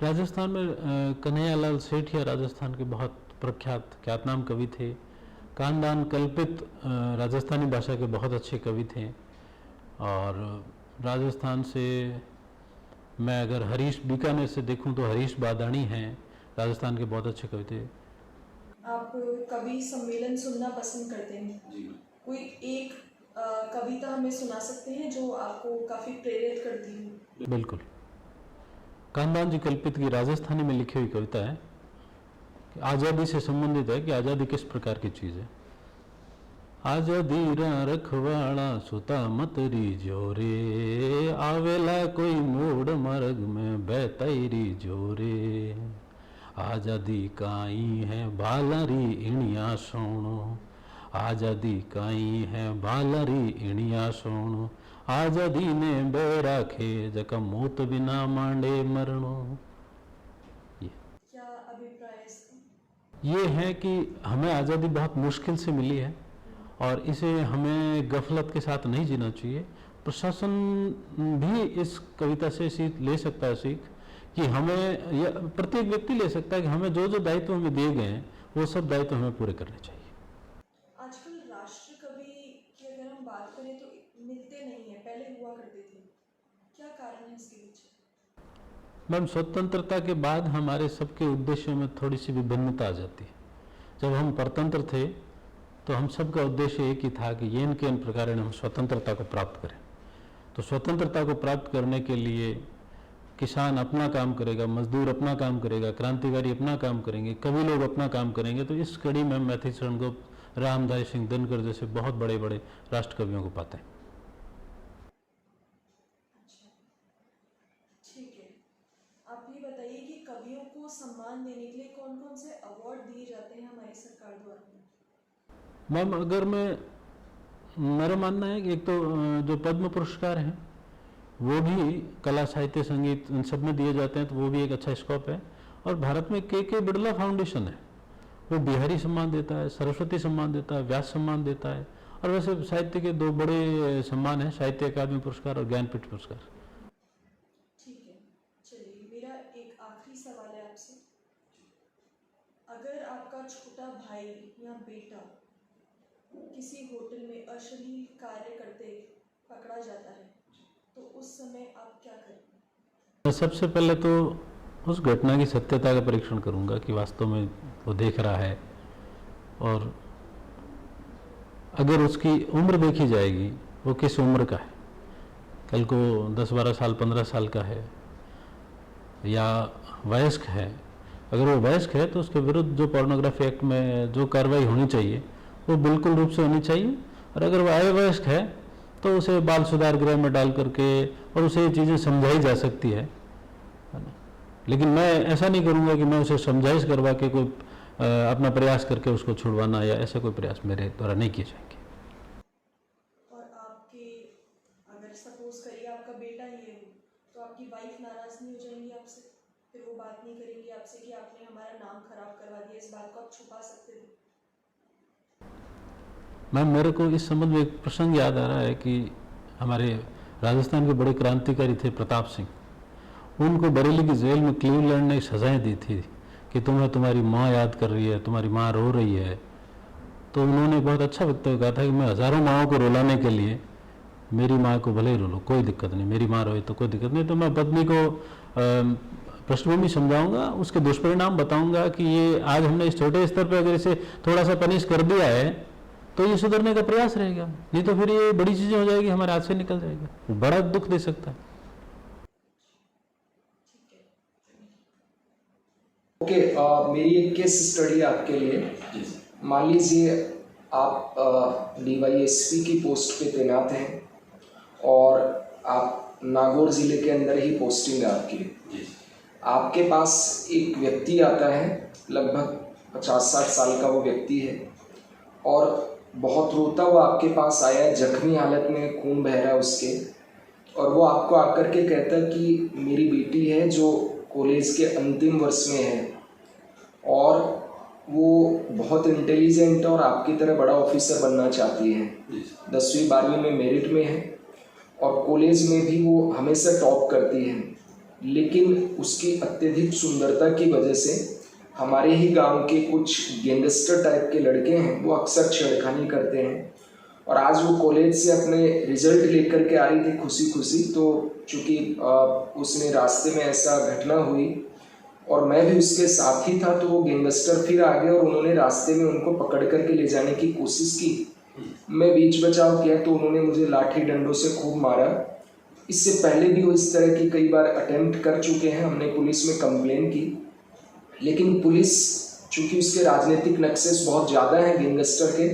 राजस्थान में कन्हैयालाल सेठिया राजस्थान के बहुत प्रख्यात ख्यातनाम कवि थे। कानदान कल्पित राजस्थानी भाषा के बहुत अच्छे कवि थे। और राजस्थान से मैं अगर हरीश बीकानेर से देखूं तो हरीश बादाणी हैं, राजस्थान के बहुत अच्छे कवि थे। आप कवि सम्मेलन सुनना पसंद करते हैं, जी कोई एक कविता हमें सुना सकते हैं जो आपको काफ़ी प्रेरित करती हो? बिल्कुल। कानदान जी कल्पित की राजस्थानी में लिखी हुई कविता है कि आज़ादी से संबंधित है, कि आज़ादी किस प्रकार की चीज़ है। आजादी रा रखवाड़ा सुता मत जोरे, आवेला कोई मोड़ मर्ग में बैतरी जोरे। आजादी काई है बालरी इणिया सोणो, आजादी काई है बालरी इणिया सोणो। आजादी ने बैराखे जका मौत बिना मांडे मरणो। क्या अभिप्राय है इसका? ये है कि हमें आज़ादी बहुत मुश्किल से मिली है और इसे हमें गफलत के साथ नहीं जीना चाहिए। प्रशासन भी इस कविता से सीख ले सकता है, सीख कि हमें, प्रत्येक व्यक्ति ले सकता है कि हमें जो जो दायित्व हमें दिए गए हैं वो सब दायित्व हमें पूरे करने चाहिए। आजकल राष्ट्र कवि की अगर हम बात करें तो मिलते नहीं है, पहले हुआ करते थे, क्या कारण है इसके पीछे? मैम, स्वतंत्रता के बाद हमारे सबके उद्देश्यों में थोड़ी सी विभिन्नता आ जाती है। जब हम परतंत्र थे तो हम सबका उद्देश्य एक ही था कि येन के इन प्रकार हम स्वतंत्रता को प्राप्त करें। तो स्वतंत्रता को प्राप्त करने के लिए किसान अपना काम करेगा, मजदूर अपना काम करेगा, क्रांतिकारी अपना काम करेंगे, कवि लोग अपना काम करेंगे। तो इस कड़ी में मैथिली शरण गुप्त, रामधारी सिंह दिनकर जैसे बहुत बड़े बड़े राष्ट्र कवियों को पाते हैं। अच्छा, ठीक है, आप ये बताइए कि कवियों को सम्मान देने के लिए कौन कौन से अवार्ड दिए जाते हैं हमारी सरकार द्वारा? मैम, अगर मेरा मानना है कि एक तो जो पद्म पुरस्कार हैं वो भी कला, साहित्य, संगीत इन सब में दिए जाते हैं, तो वो भी एक अच्छा स्कोप है। और भारत में के बिड़ला फाउंडेशन है, वो बिहारी सम्मान देता है, सरस्वती सम्मान देता है, व्यास सम्मान देता है। और वैसे साहित्य के दो बड़े सम्मान हैं, साहित्य अकादमी पुरस्कार और ज्ञानपीठ पुरस्कार। ठीक है, चलिए, मेरा एक आखिरी सवाल है आपसे। अगर आपका छोटा भाई या बेटा किसी होटल में अश्लील कार्य करते पकड़ा जाता है तो उस समय आप क्या करेंगे? सबसे पहले तो उस घटना की सत्यता का परीक्षण करूंगा कि वास्तव में वो देख रहा है, और अगर उसकी उम्र देखी जाएगी, वो किस उम्र का है, कल को 10-12 साल 15 साल का है या वयस्क है। अगर वो वयस्क है तो उसके विरुद्ध जो पोर्नोग्राफी एक्ट में जो कार्रवाई होनी चाहिए वो बिल्कुल रूप से होनी चाहिए। और अगर वो अवयस्क है तो उसे बाल सुधार गृह में डाल करके और उसे ये चीज़ें समझाई जा सकती है ना। लेकिन मैं ऐसा नहीं करूँगा कि मैं उसे समझाइश करवा के कोई अपना प्रयास करके उसको छुड़वाना या ऐसे कोई प्रयास मेरे द्वारा नहीं किए जाएंगे। और आपके, अगर सपोज करिए आपका बेटा ही है तो आपकी वाइफ नाराज नहीं हो जाएंगी आपसे, फिर वो बात नहीं करेंगी आपसे कि आपने हमारा नाम खराब करवा दिया, इस बात को आप छुपा सकते थे? मैम, मेरे को इस संबंध में एक प्रसंग याद आ रहा है कि हमारे राजस्थान के बड़े क्रांतिकारी थे प्रताप सिंह। उनको बरेली की जेल में क्लीवलैंड ने सजाएं दी थी कि तुम्हें तुम्हारी माँ याद कर रही है, तुम्हारी माँ रो रही है। तो उन्होंने बहुत अच्छा वक्तव्य कहा था कि मैं हज़ारों माँओं को रुलाने के लिए मेरी माँ को भले ही रुलो, कोई दिक्कत नहीं, मेरी माँ रोए तो कोई दिक्कत नहीं। तो मैं पत्नी को पृष्ठभूमि समझाऊंगा, उसके दुष्परिणाम बताऊंगा कि ये आज हमने इस छोटे स्तर पर अगर इसे थोड़ा सा पनिश कर दिया है तो ये सुधरने का प्रयास रहेगा, नहीं तो फिर ये बड़ी चीज़ें हो जाएगी, हमारे हाथ से निकल जाएगा, वो बड़ा दुख दे सकता है। ओके, मेरी एक केस स्टडी आपके लिए। मान लीजिए आप DYSP की पोस्ट पे तैनात हैं और आप नागौर ज़िले के अंदर ही पोस्टिंग है आपकी। आपके पास एक व्यक्ति आता है, लगभग 50-60 साल का वो व्यक्ति है, और बहुत रोता हुआ आपके पास आया है, जख्मी हालत में, खून बह रहा है उसके, और वो आपको आकर के कहता है कि मेरी बेटी है जो कॉलेज के अंतिम वर्ष में है और वो बहुत इंटेलिजेंट है और आपकी तरह बड़ा ऑफिसर बनना चाहती है, 10वीं 12वीं में मेरिट में है और कॉलेज में भी वो हमेशा टॉप करती है, लेकिन उसकी अत्यधिक सुंदरता की वजह से हमारे ही गांव के कुछ गैंगस्टर टाइप के लड़के हैं, वो अक्सर छेड़खानी करते हैं। और आज वो कॉलेज से अपने रिजल्ट लेकर के आ रही थी खुशी खुशी, तो चूँकि उसने रास्ते में ऐसा घटना हुई और मैं भी उसके साथ ही था, तो वो गैंगस्टर फिर आ गए और उन्होंने रास्ते में उनको पकड़ करके ले जाने की कोशिश की। मैं बीच बचाव किया तो उन्होंने मुझे लाठी डंडों से खूब मारा। इससे पहले भी वो इस तरह की कई बार अटेम्प्ट कर चुके हैं, हमने पुलिस में कंप्लेन की, लेकिन पुलिस चूँकि उसके राजनीतिक नक्शे बहुत ज़्यादा हैं गैंगस्टर के,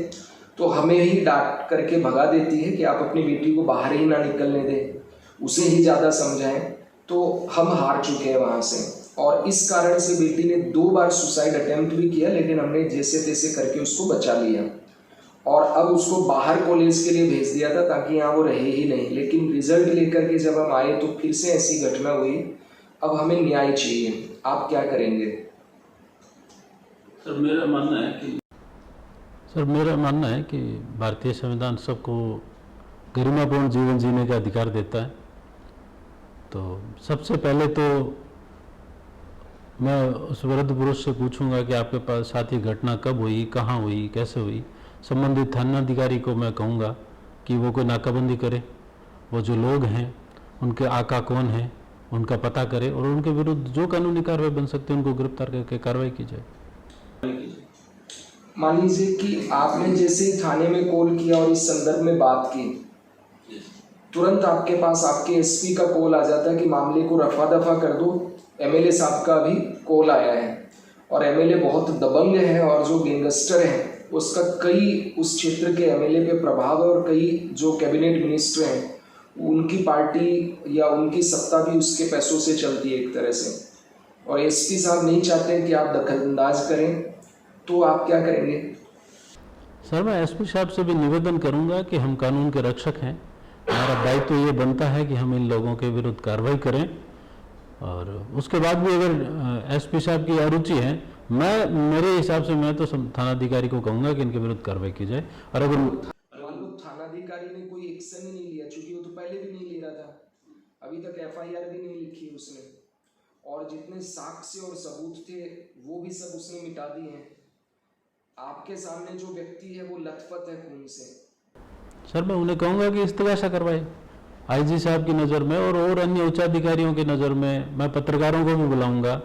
तो हमें ही डांट करके भगा देती है कि आप अपनी बेटी को बाहर ही ना निकलने दें, उसे ही ज़्यादा समझाएं। तो हम हार चुके हैं वहाँ से, और इस कारण से बेटी ने 2 बार सुसाइड अटेम्प्ट भी किया, लेकिन हमने जैसे तैसे करके उसको बचा लिया और अब उसको बाहर कॉलेज के लिए भेज दिया था ताकि यहाँ वो रहे ही नहीं। लेकिन रिजल्ट लेकर के जब हम आए तो फिर से ऐसी घटना हुई। अब हमें न्याय चाहिए, आप क्या करेंगे? सर मेरा मानना है कि भारतीय संविधान सबको गरिमापूर्ण जीवन जीने का अधिकार देता है। तो सबसे पहले तो मैं उस वृद्ध पुरुष से पूछूंगा कि आपके पास साथ ही घटना कब हुई, कहाँ हुई, कैसे हुई। संबंधित थानाधिकारी को मैं कहूँगा कि वो कोई नाकाबंदी करे, वो जो लोग हैं उनके आका कौन हैं उनका पता करे और उनके विरुद्ध जो कानूनी कार्रवाई बन सकती है उनको गिरफ्तार करके कार्रवाई की जाए। मान लीजिए कि आपने जैसे ही थाने में कॉल किया और इस संदर्भ में बात की, तुरंत आपके पास आपके SP का कॉल आ जाता है कि मामले को रफा दफा कर दो। MLA साहब का भी कॉल आया है और MLA बहुत दबंग है और जो गैंगस्टर है उसका कई उस क्षेत्र के MLA पे प्रभाव है और कई जो कैबिनेट मिनिस्टर हैं उनकी पार्टी या उनकी सत्ता भी उसके पैसों से चलती है एक तरह से, और SP साहब नहीं चाहते कि आप दखलंदाज करें, तो आप क्या करेंगे? सर, मैं SP साहब से भी निवेदन करूंगा कि हम कानून के रक्षक हैं, हमारा दायित्व तो ये बनता है कि हम इन लोगों के विरुद्ध कार्रवाई करें, और उसके बाद भी अगर SP साहब की अरुचि है, मेरे हिसाब से मैं तो थानाधिकारी को कहूँगा कि इनके विरुद्ध कार्रवाई की जाए। और अगर मान लो थानाधिकारी ने कोई एक्शन ही नहीं लिया, चूंकि वो तो पहले भी नहीं ले रहा था, अभी तक FIR भी नहीं लिखी उसने, और जितने साक्ष्य और सबूत थे वो भी सब उसने मिटा दिए हैं। आपके सामने जो व्यक्ति है वो लथपथ है खून से। सर, मैं उन्हें कहूँगा कि इस्तीगासा करवाए IG साहब की नज़र में और अन्य उच्चाधिकारियों की नज़र में। मैं पत्रकारों को भी बुलाऊंगा,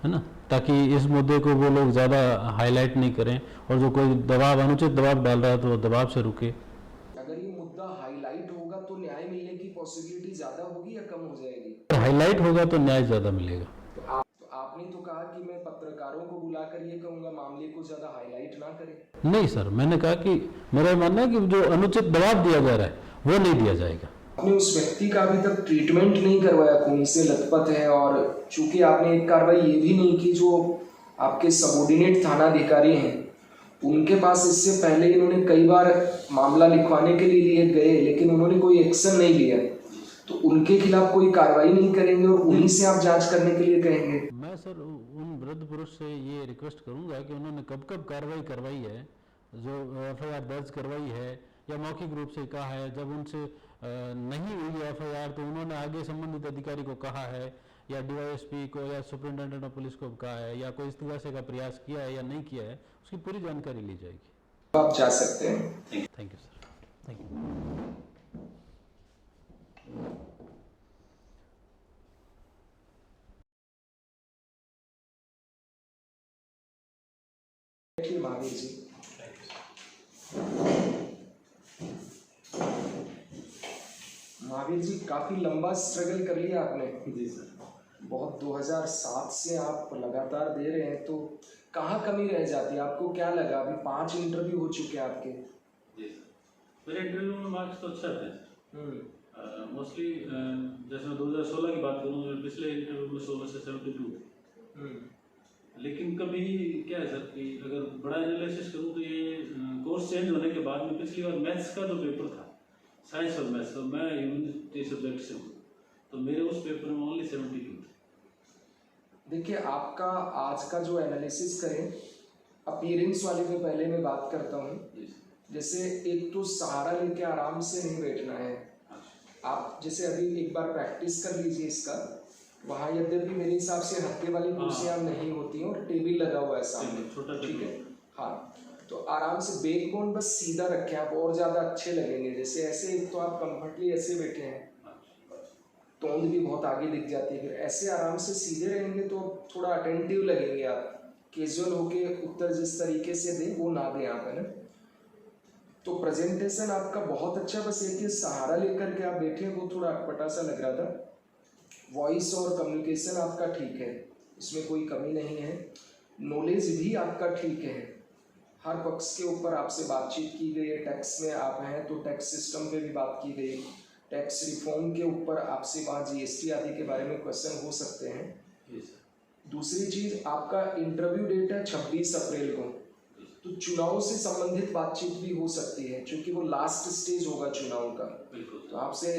है ना, ताकि इस मुद्दे को वो लोग ज़्यादा हाईलाइट नहीं करें और जो कोई दबाव, अनुचित दबाव डाल रहा है तो वो दबाव से रुके। अगर ये मुद्दा हाईलाइट होगा तो न्याय मिलने की पॉसिबिलिटी ज़्यादा होगी या कम हो जाएगी? हाईलाइट होगा तो न्याय ज़्यादा मिलेगा। तो आपने तो कहा कि मैं पत्रकारों को बुलाकर ये कहूँगा मामले को ज़्यादा हाईलाइट ना करें। नहीं सर, मैंने कहा कि मेरा मानना है कि जो अनुचित दबाव दिया जा रहा है वो नहीं दिया जाएगा। आपने उस व्यक्ति का अभी तक ट्रीटमेंट नहीं करवाया, खून से लथपथ है, और चूंकि आपने एक कार्रवाई ये भी नहीं की, जो आपके सबऑर्डिनेट थानाधिकारी हैं उनके पास इससे पहले इन्होंने कई बार मामला लिखवाने के लिए गए, लेकिन उन्होंने कोई एक्शन नहीं लिया, तो उनके खिलाफ कोई कार्रवाई नहीं करेंगे और उन्हीं से आप जांच करने के लिए कहेंगे? मैं सर उन वृद्ध पुरुष से ये रिक्वेस्ट करूंगा कि उन्होंने कब कब कार्रवाई करवाई है, जो एफआईआर दर्ज करवाई है या मौखिक रूप से कहा है। जब उनसे नहीं हुई एफआईआर तो उन्होंने आगे संबंधित अधिकारी को कहा है या डीवाईएसपी को या सुपरिटेंडेंट ऑफ पुलिस को कहा है या कोई इस्तीफे का प्रयास किया है या नहीं किया है, उसकी पूरी जानकारी ली जाएगी। आप जा सकते हैं। Thank you sir, thank you. देखिए महावीर जी, महावीर जी काफी लंबा स्ट्रगल कर लिया आपने। जी सर। बहुत 2007 से आप लगातार दे रहे हैं, तो कहाँ कमी रह जाती है? आपको क्या लगा? अभी 5 इंटरव्यू हो चुके हैं आपके। जी सर, मेरे इंटरव्यू में मार्क्स तो अच्छा थे मोस्टली। जैसे मैं 2016 की बात करूँ, पिछले इंटरव्यू में 100 में से 72 थे। लेकिन कभी क्या है सर कि अगर बड़ा एनालिसिस करूँ तो ये कोर्स चेंज होने के बाद में पिछली बार मैथ्स का जो पेपर था, साइंस और मैथ्स, और मैं ह्यूमैनिटी सब्जेक्ट से हूँ, तो मेरे उस पेपर में ओनली 72 थे। देखिए, आपका आज का जो एनालिसिस करें, अपीयरेंस वाले पे पहले मैं बात करता हूँ। जैसे एक तो सहारा लेके आराम से नहीं बैठना है। आप जैसे अभी एक बार प्रैक्टिस कर लीजिए इसका। वहाँ यद्यपि मेरे हिसाब से हत्थे वाली कुर्सियाँ नहीं होती हैं और टेबल लगा हुआ है सामने, ठीक है। हाँ, तो आराम से बैकबोन बस सीधा रखें आप, और ज़्यादा अच्छे लगेंगे। जैसे ऐसे एक तो आप कंफर्टली ऐसे बैठे हैं, तोंद भी बहुत आगे दिख जाती है। फिर ऐसे आराम से सीधे रहेंगे तो थोड़ा अटेंटिव लगेंगे आप। कैजुअल होके उत्तर जिस तरीके से दें वो ना दें आप, है ना। तो प्रेजेंटेशन आपका बहुत अच्छा, बस एक ही सहारा लेकर के आप बैठे, वो थोड़ा अटपटा सा लग रहा था। वॉइस और कम्युनिकेशन आपका ठीक है, इसमें कोई कमी नहीं है। नॉलेज भी आपका ठीक है, हर पक्ष के ऊपर आपसे बातचीत की गई है। टैक्स में आप हैं तो टैक्स सिस्टम पे भी बात की गई, टैक्स रिफॉर्म के ऊपर आपसे वहाँ जीएसटी आदि के बारे में क्वेश्चन हो सकते हैं। दूसरी चीज़, आपका इंटरव्यू डेट है 26 अप्रैल को, तो चुनाव से संबंधित बातचीत भी हो सकती है, क्योंकि वो लास्ट स्टेज होगा चुनाव का। तो आपसे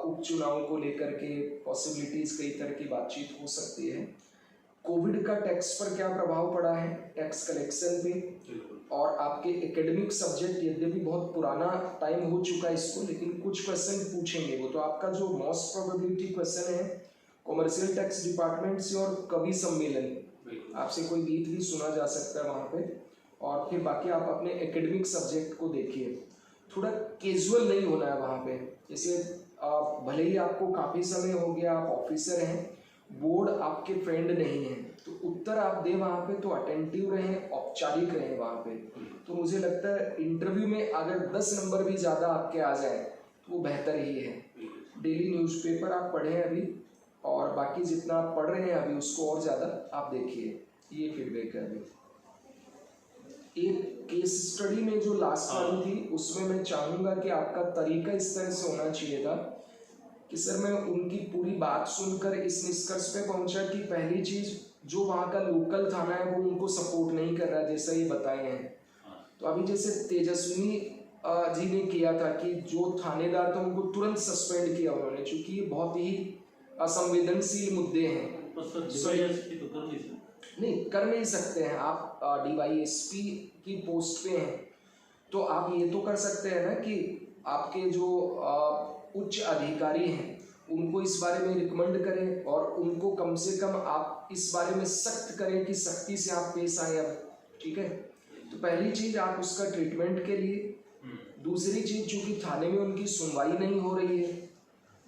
उपचुनाव को लेकर के पॉसिबिलिटीज कई तरह की बातचीत हो सकती है। कोविड का टैक्स पर क्या प्रभाव पड़ा है, टैक्स कलेक्शन पे, और आपके एकेडमिक सब्जेक्ट, यद्यपि बहुत पुराना टाइम हो चुका है इसको, लेकिन कुछ क्वेश्चन पूछेंगे वो। तो आपका जो मोस्ट प्रोबेबिलिटी क्वेश्चन है कॉमर्शियल टैक्स डिपार्टमेंट से और कवि सम्मेलन, आपसे कोई गीत भी सुना जा सकता है वहाँ पे। और फिर बाकी आप अपने एकेडमिक सब्जेक्ट को देखिए, थोड़ा कैजुअल नहीं होना है वहाँ पे। जैसे भले ही आपको काफ़ी समय हो गया, आप ऑफिसर हैं, बोर्ड आपके फ्रेंड नहीं है, तो उत्तर आप दें वहाँ पे तो अटेंटिव रहें, औपचारिक रहें वहाँ पे। तो मुझे लगता है इंटरव्यू में अगर 10 नंबर भी ज़्यादा आपके आ जाए तो वो बेहतर ही है। डेली न्यूज़पेपर आप पढ़ें अभी, और बाकी जितना आप पढ़ रहे हैं अभी उसको और ज़्यादा आप देखिए। ये फीडबैक है अभी। एक केस स्टडी में जो लास्ट वाली थी, उसमें मैं चाहूँगा कि आपका तरीका इस तरह से होना चाहिए था कि सर, मैं उनकी पूरी बात सुनकर इस निष्कर्ष पे पहुंचा कि पहली चीज़, जो वहाँ का लोकल थाना है वो उनको सपोर्ट नहीं कर रहा है, जैसा ये बताए हैं। तो अभी जैसे तेजस्विनी जी ने किया था कि जो थानेदार था उनको तुरंत सस्पेंड किया उन्होंने, क्योंकि ये बहुत ही असंवेदनशील मुद्दे हैं। नहीं कर नहीं सकते हैं आप, डीवाईएसपी की पोस्ट पे हैं, तो आप ये तो कर सकते हैं ना कि आपके जो उच्च अधिकारी हैं उनको इस बारे में रिकमेंड करें, और उनको कम से कम आप इस बारे में सख्त करें कि सख्ती से आप पेश आए अब, ठीक है। तो पहली चीज़ आप उसका ट्रीटमेंट के लिए। दूसरी चीज़, चूँकि थाने में उनकी सुनवाई नहीं हो रही है,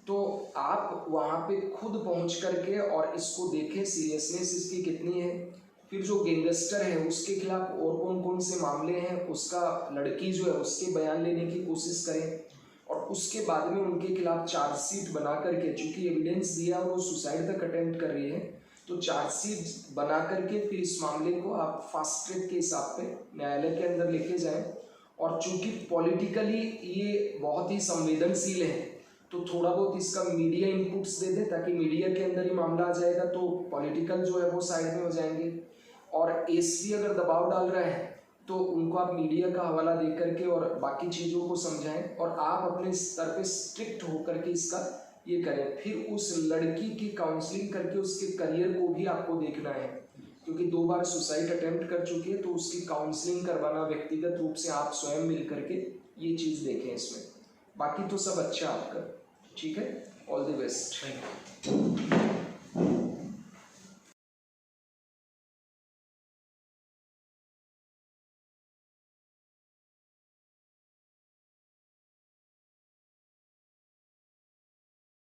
तो आप वहाँ पे खुद पहुँच करके और इसको देखें सीरियसनेस इसकी कितनी है। फिर जो गैंगस्टर है उसके खिलाफ और कौन कौन से मामले हैं, उसका लड़की जो है उसके बयान लेने की कोशिश करें, और उसके बाद में उनके खिलाफ चार्जशीट बना करके, चूँकि एविडेंस दिया और वो सुसाइड तक अटेम्प्ट कर रही है, तो चार्जशीट बना करके फिर इस मामले को आप फास्ट ट्रैक के हिसाब पे न्यायालय के अंदर लेके जाएं। और चूँकि पॉलिटिकली ये बहुत ही संवेदनशील है, तो थोड़ा बहुत इसका मीडिया इनपुट्स दे दें, ताकि मीडिया के अंदर ही मामला आ जाएगा तो पॉलिटिकल जो है वो साइड में हो जाएंगे। और एसपी अगर दबाव डाल रहा है तो उनको आप मीडिया का हवाला दे करके और बाकी चीज़ों को समझाएं, और आप अपने स्तर पे स्ट्रिक्ट होकर के इसका ये करें। फिर उस लड़की की काउंसलिंग करके उसके करियर को भी आपको देखना है, क्योंकि 2 बार सुसाइड अटेम्प्ट कर चुकी है, तो उसकी काउंसलिंग करवाना व्यक्तिगत रूप से आप स्वयं मिल करके ये चीज़ देखें इसमें। बाकी तो सब अच्छा आपका, ठीक है, all the best. Thank you.